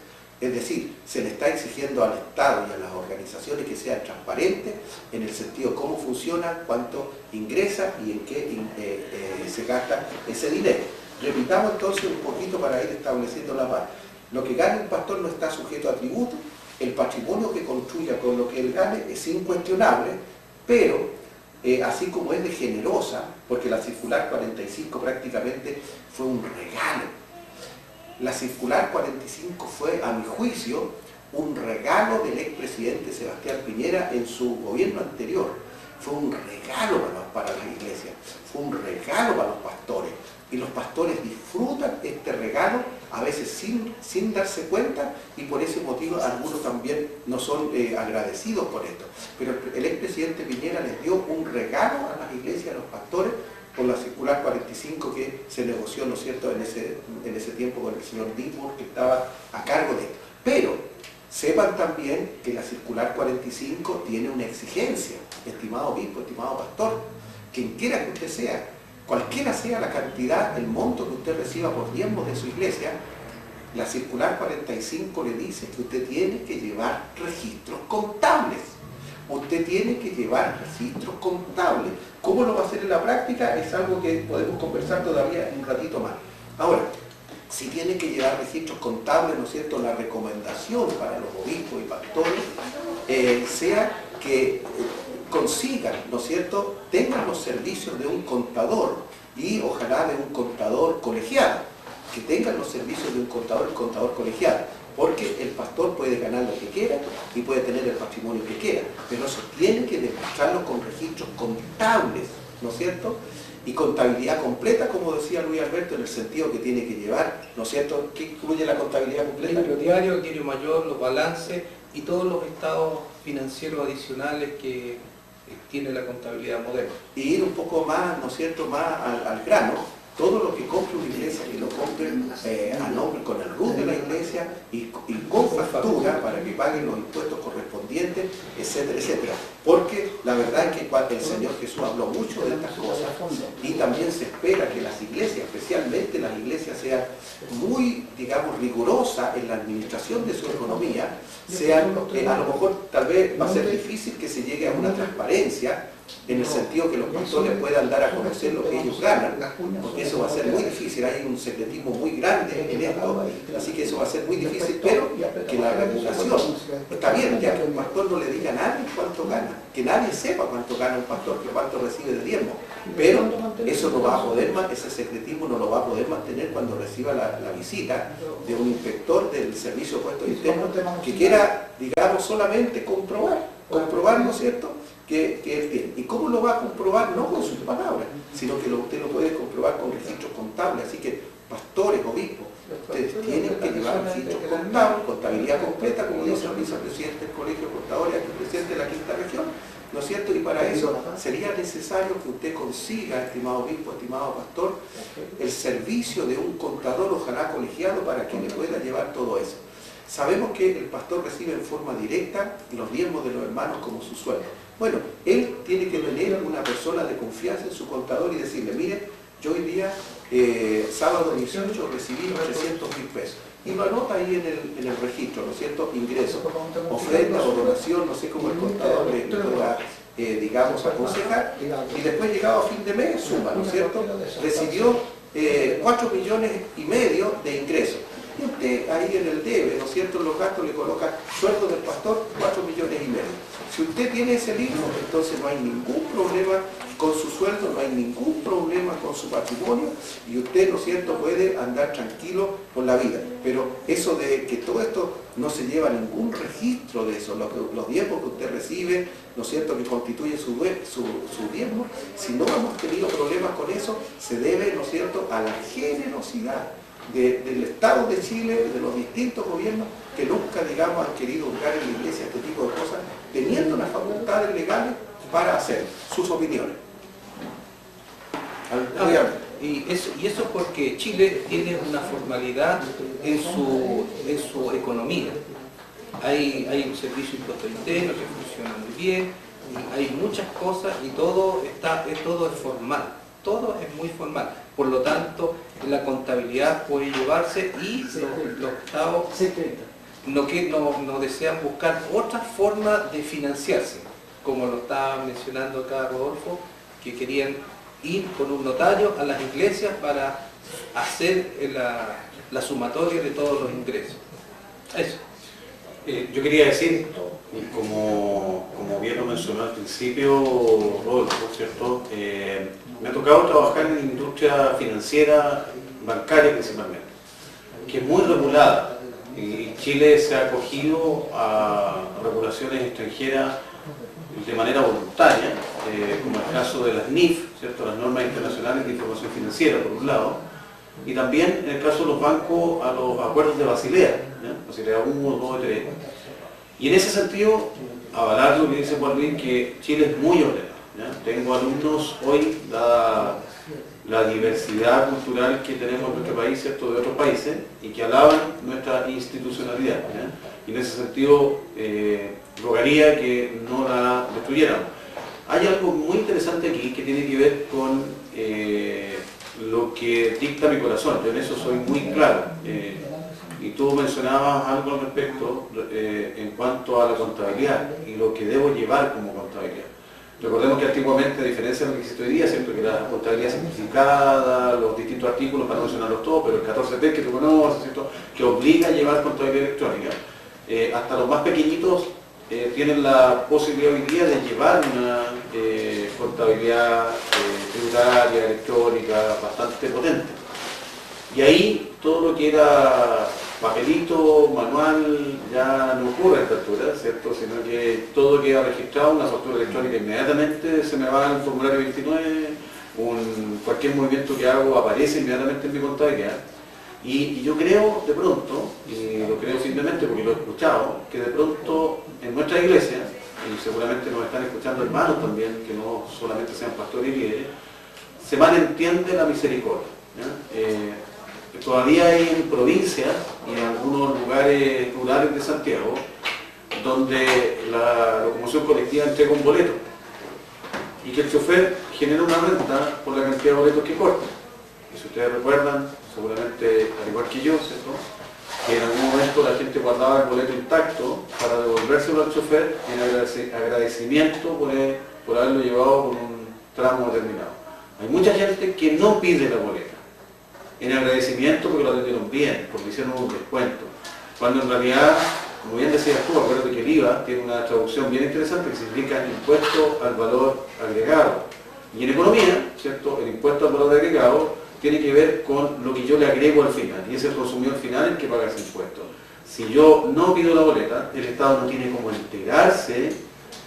Es decir, se le está exigiendo al Estado y a las organizaciones que sean transparentes en el sentido de cómo funciona, cuánto ingresa y en qué se gasta ese dinero. Repitamos entonces un poquito para ir estableciendo la base. Lo que gane un pastor no está sujeto a tributo, el patrimonio que construya con lo que él gane es incuestionable, pero así como es de generosa, porque la circular 45 prácticamente fue un regalo. La circular 45 fue, a mi juicio, un regalo del expresidente Sebastián Piñera en su gobierno anterior. fue un regalo para las iglesias, fue un regalo para los pastores. Y los pastores disfrutan este regalo, a veces sin darse cuenta, y por ese motivo algunos también no son agradecidos por esto. Pero el expresidente Piñera les dio un regalo a las iglesias, a los pastores, por la circular 45 que se negoció, ¿no es cierto?, en ese tiempo con el señor Dittmar, que estaba a cargo de esto. Pero sepan también que la circular 45 tiene una exigencia, estimado obispo, estimado pastor, quien quiera que usted sea, cualquiera sea la cantidad, el monto que usted reciba por diezmos de su iglesia, la circular 45 le dice que usted tiene que llevar registros contables. Usted tiene que llevar registros contables. ¿Cómo lo va a hacer en la práctica? Es algo que podemos conversar todavía un ratito más. Ahora, si tiene que llevar registros contables, ¿no es cierto?, la recomendación para los obispos y pastores sea que consigan, ¿no es cierto?, tengan los servicios de un contador y ojalá de un contador colegiado, que tengan los servicios de un contador colegiado, porque el pastor puede ganar lo que quiera y puede tener el patrimonio que quiera, pero eso tiene que demostrarlo con registros contables, ¿no es cierto?, y contabilidad completa, como decía Luis Alberto, en el sentido que tiene que llevar, ¿no es cierto?, ¿qué incluye la contabilidad completa? Libro diario, diario mayor, los balances y todos los estados financieros adicionales que tiene la contabilidad moderna. Y ir un poco más, ¿no es cierto?, más al grano. Todo lo que compre una iglesia, que lo compre a nombre con el RUT de la iglesia y con factura para que paguen los impuestos correspondientes, etcétera, etcétera. Porque la verdad es que el Señor Jesús habló mucho de estas cosas y también se espera que las iglesias, especialmente las iglesias, sean muy, digamos, rigurosas en la administración de su economía, sean, a lo mejor tal vez va a ser difícil que se llegue a una transparencia, en el sentido que los pastores puedan dar a conocer lo que ellos ganan, porque eso va a ser muy difícil, hay un secretismo muy grande en esto, así que eso va a ser muy difícil, pero que la regulación, está bien, ya que un pastor no le diga a nadie cuánto gana, que nadie sepa cuánto gana un pastor, que cuánto recibe de diezmo, pero eso no va a poder, ese secretismo no lo va a poder mantener cuando reciba la visita de un inspector del Servicio de Puestos Internos que quiera, digamos, solamente comprobar, ¿no es cierto?, que él tiene. ¿Y cómo lo va a comprobar? No con sus palabras, sino que usted lo puede comprobar con registros contables. Así que, pastores, obispos, ustedes tienen que llevar registros contables, contabilidad completa, como dice el vicepresidente del Colegio de Contadores, el presidente de la quinta región, ¿no es cierto? Y para eso sería necesario que usted consiga, estimado obispo, estimado pastor, el servicio de un contador, ojalá colegiado, para que le pueda llevar todo eso. Sabemos que el pastor recibe en forma directa los diezmos de los hermanos como su sueldo. Bueno, él tiene que tener una persona de confianza en su contador y decirle, mire, yo hoy día, sábado 18, recibí 300.000 pesos. Y lo anota ahí en el registro, ¿no es cierto? Ingreso, ofrenda o donación, no sé cómo el contador le pueda, digamos, aconsejar. Y después, llegado a fin de mes, suma, ¿no es cierto? Recibió 4,5 millones de ingresos. Y usted ahí en el debe, ¿no es cierto?, en los gastos le coloca sueldo del pastor, 4,5 millones. Si usted tiene ese libro, entonces no hay ningún problema con su sueldo, no hay ningún problema con su patrimonio y usted, ¿no es cierto?, puede andar tranquilo por la vida. Pero eso de que todo esto no se lleva ningún registro de eso, los diezmos que usted recibe, ¿no es cierto?, que constituye su diezmo, si no hemos tenido problemas con eso, se debe, ¿no es cierto?, a la generosidad del Estado de Chile, de los distintos gobiernos que nunca, digamos, han querido buscar en la iglesia este tipo de cosas, teniendo las facultades legales para hacer sus opiniones. Y eso porque Chile tiene una formalidad en su economía. Hay un servicio de impuesto interno que funciona muy bien, hay muchas cosas y todo es formal. Todo es muy formal, por lo tanto la contabilidad puede llevarse y los estados no desean buscar otra forma de financiarse, como lo estaba mencionando acá Rodolfo, que querían ir con un notario a las iglesias para hacer la sumatoria de todos los ingresos. Eso. Yo quería decir, como bien lo mencionó al principio Rodolfo, ¿cierto? Me ha tocado trabajar en la industria financiera, bancaria principalmente, que es muy regulada. Y Chile se ha acogido a regulaciones extranjeras de manera voluntaria, como el caso de las NIF, ¿cierto? Las normas internacionales de información financiera, por un lado, y también en el caso de los bancos a los acuerdos de Basilea, ¿ya? Basilea 1, 2 y 3. Y en ese sentido, avalar lo que dice Juan Luis, que Chile es muy ordenado, ¿ya? Tengo alumnos hoy, dada la diversidad cultural que tenemos en nuestro país, ¿cierto?, de otros países, y que alaban nuestra institucionalidad, ¿ya? Y en ese sentido, rogaría que no la destruyéramos. Hay algo muy interesante aquí que tiene que ver con lo que dicta mi corazón. Yo en eso soy muy claro. Y tú mencionabas algo al respecto en cuanto a la contabilidad y lo que debo llevar como contabilidad. Recordemos que antiguamente, a diferencia de lo que existe hoy día, siempre que la contabilidad simplificada, los distintos artículos, para no mencionarlos todos, pero el 14P que tú conoces, ¿cierto?, que obliga a llevar contabilidad electrónica, hasta los más pequeñitos tienen la posibilidad hoy día de llevar una contabilidad tributaria, electrónica, bastante potente. Y ahí todo lo que era papelito, manual, ya no ocurre a esta altura, ¿cierto? Sino que todo queda registrado, una factura electrónica inmediatamente se me va al formulario 29, cualquier movimiento que hago aparece inmediatamente en mi contabilidad. Y yo creo de pronto, y lo creo firmemente porque lo he escuchado, que de pronto en nuestra iglesia, y seguramente nos están escuchando hermanos también, que no solamente sean pastores y líderes, se malentiende la misericordia, ¿ya? Todavía hay en provincias y en algunos lugares rurales de Santiago donde la locomoción colectiva entrega un boleto y que el chofer genera una renta por la cantidad de boletos que corta. Y si ustedes recuerdan, seguramente al igual que yo, ¿cierto?, que en algún momento la gente guardaba el boleto intacto para devolvérselo al chofer en agradecimiento por haberlo llevado con un tramo determinado. Hay mucha gente que no pide la boleta en agradecimiento porque lo atendieron bien, porque hicieron un descuento, cuando en realidad, como bien decías tú, acuérdate que el IVA tiene una traducción bien interesante que significa impuesto al valor agregado. Y en economía, ¿cierto?, el impuesto al valor agregado tiene que ver con lo que yo le agrego al final, y es el consumidor final el que paga ese impuesto. Si yo no pido la boleta, el Estado no tiene como enterarse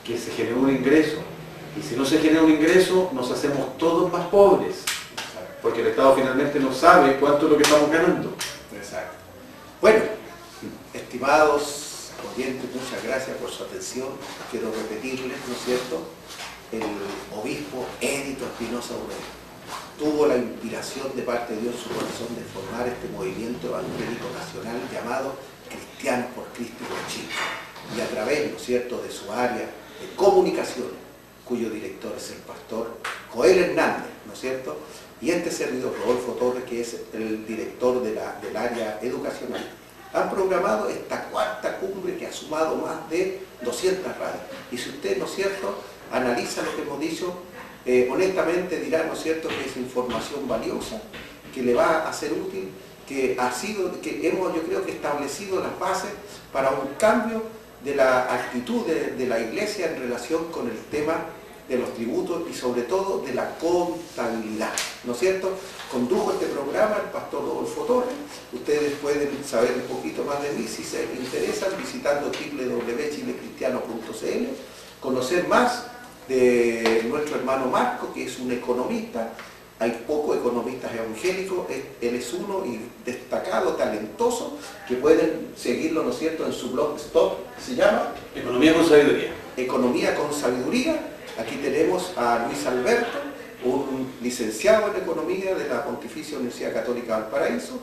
que se generó un ingreso. Y si no se genera un ingreso, nos hacemos todos más pobres, porque el Estado finalmente no sabe cuánto es lo que estamos ganando. Exacto. Bueno, estimados oyentes, muchas gracias por su atención. Quiero repetirles, ¿no es cierto?, el obispo Édito Espinosa Urrea tuvo la inspiración de parte de Dios en su corazón de formar este movimiento evangélico nacional llamado Cristianos por Cristo y por Chile. Y a través, ¿no es cierto?, de su área de comunicaciones, cuyo director es el pastor Joel Hernández, ¿no es cierto?, y este servidor, Rodolfo Torres, que es el director del área educacional, han programado esta cuarta cumbre que ha sumado más de 200 radios. Y si usted, ¿no es cierto?, analiza lo que hemos dicho, honestamente dirá, ¿no es cierto?, que es información valiosa, que le va a ser útil, que hemos, yo creo, que establecido las bases para un cambio de la actitud de la Iglesia en relación con el tema de los tributos y sobre todo de la contabilidad, ¿no es cierto? Condujo este programa el pastor Rodolfo Torres. Ustedes pueden saber un poquito más de mí si se interesan visitando www.chilecristiano.cl, conocer más de nuestro hermano Marco, que es un economista. Hay pocos economistas evangélicos, él es uno y destacado, talentoso, que pueden seguirlo, ¿no es cierto?, en su blog Stop, se llama Economía con Sabiduría. Economía con Sabiduría. Aquí tenemos a Luis Alberto, un licenciado en Economía de la Pontificia Universidad Católica Valparaíso,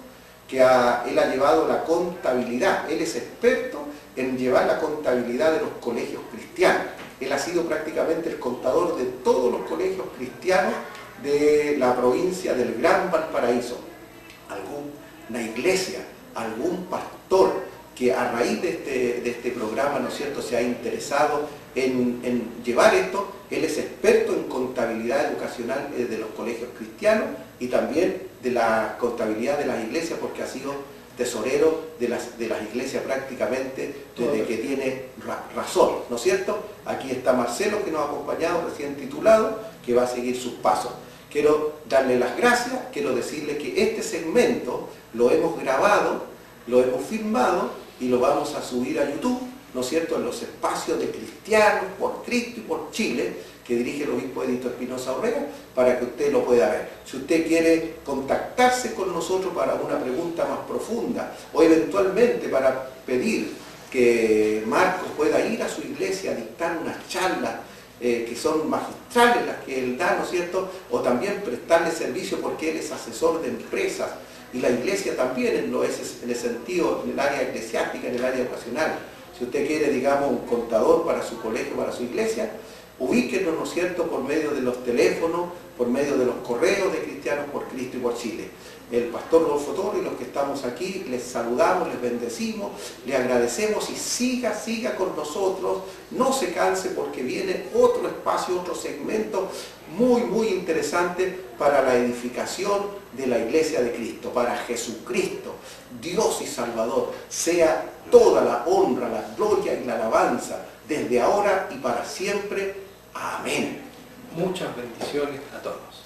que él ha llevado la contabilidad. Él es experto en llevar la contabilidad de los colegios cristianos. Él ha sido prácticamente el contador de todos los colegios cristianos de la provincia del Gran Valparaíso. Alguna iglesia, algún pastor que a raíz de este programa, ¿no es cierto?, se ha interesado en llevar esto. Él es experto en contabilidad educacional de los colegios cristianos y también de la contabilidad de las iglesias, porque ha sido tesorero de las iglesias prácticamente desde que tiene razón, ¿no es cierto? Aquí está Marcelo, que nos ha acompañado, recién titulado, que va a seguir sus pasos. Quiero darle las gracias, quiero decirle que este segmento lo hemos grabado, lo hemos filmado y lo vamos a subir a YouTube, ¿no es cierto?, en los espacios de Cristianos por Cristo y por Chile, que dirige el obispo Edito Espinosa Orrega, para que usted lo pueda ver. Si usted quiere contactarse con nosotros para una pregunta más profunda, o eventualmente para pedir que Marcos pueda ir a su iglesia a dictar unas charlas que son magistrales las que él da, ¿no es cierto? O también prestarle servicio porque él es asesor de empresas, y la iglesia también lo es en el sentido, en el área eclesiástica, en el área educacional. Si usted quiere, digamos, un contador para su colegio, para su iglesia, ubíquenos, ¿no es cierto?, por medio de los teléfonos, por medio de los correos de Cristianos por Cristo y por Chile. El pastor Rodolfo Torres y los que estamos aquí, les saludamos, les bendecimos, le agradecemos y siga con nosotros, no se canse porque viene otro espacio, otro segmento muy interesante para la edificación de la Iglesia de Cristo, para Jesucristo, Dios y Salvador. Sea toda la honra, la gloria y la alabanza desde ahora y para siempre. Amén. Muchas bendiciones a todos.